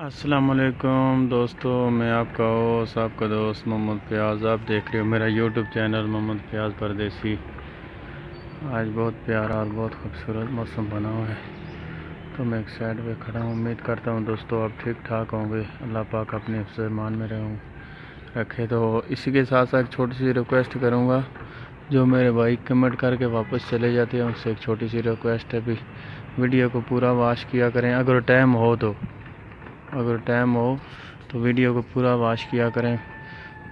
अस्सलामुअलैकुम दोस्तों, मैं आपका होस्ट आपका दोस्त मोहम्मद फयाज़। आप देख रहे हो मेरा यूट्यूब चैनल मोहम्मद फयाज़ परदेसी। आज बहुत प्यारा और बहुत खूबसूरत मौसम बना हुआ है, तो मैं एक साइड पे खड़ा हूँ। उम्मीद करता हूँ दोस्तों आप ठीक ठाक होंगे। अल्लाह पाक अपने हिफ्ज़ मान में रखे। तो इसी के साथ साथ छोटी सी रिक्वेस्ट करूँगा, जो मेरे भाई कमेंट करके वापस चले जाते हैं उनसे एक छोटी सी रिक्वेस्ट है भी वीडियो को पूरा वॉच किया करें। अगर टाइम हो तो वीडियो को पूरा वॉच किया करें।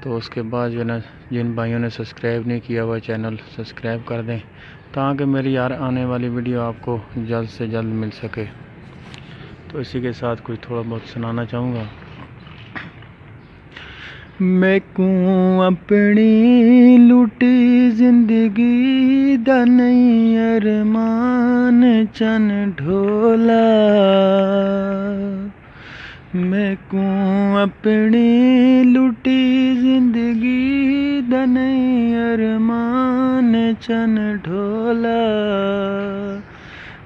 तो उसके बाद जो ना, जिन भाइयों ने सब्सक्राइब नहीं किया हुआ चैनल सब्सक्राइब कर दें, ताकि मेरी यार आने वाली वीडियो आपको जल्द से जल्द मिल सके। तो इसी के साथ कुछ थोड़ा बहुत सुनाना चाहूँगा। मैं कूँ अपनी लुटी जिंदगी दा नहीं अरमान चन ढोला। मैं कूँ अपनी लुटी जिंदगी दा नहीं अरमान चन ढोला।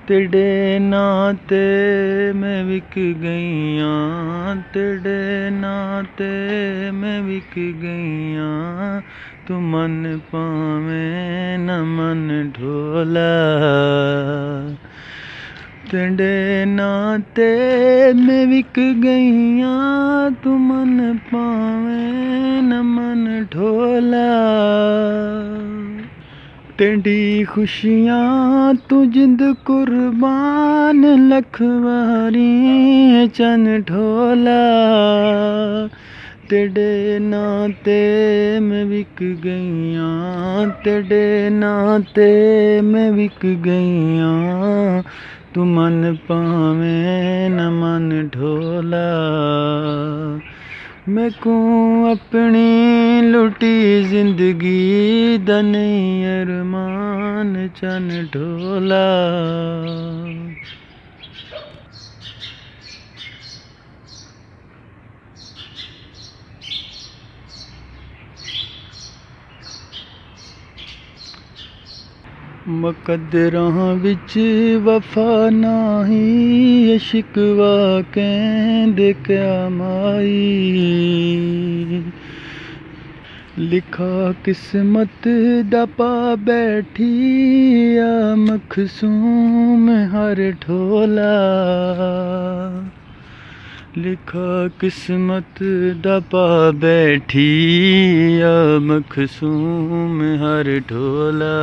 तेरे नाते मैं विक गईयां, तेरे नाते मैं विक गईयां। तू मन पावें न मन ढोला। तेरे नाते मैं विक गईयां, तू मन पावें न मन ढोला। तेरी खुशियाँ तू जिंद कुर्बान लखवारी चन ढोला। तेरे नाते मैं विक गईयां, तेरे नाते मैं विक गईयां। तू मन पावें न मन ढोला। मैं कूँ अपनी लुटी जिंदगी दा नहीं अरमान चन ढोला। मुकद्दरां विच वफा नाही, शिकवा कहंदे क्या माई। लिखा किस्मत दा पा बैठी आ मखसूम हर ढोला। लिखा किस्मत दा पा बैठी आ मखसूम हर ढोला।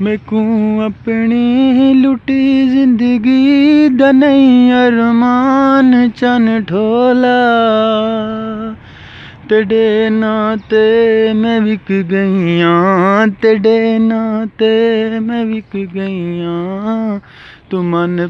मैं कूँ अपनी लुटी जिंदगी दा नहीं अरमान चन ढोला। तेरे नाते मैं विक गईयां, तेरे नाते मैं विक गईयां। तू मन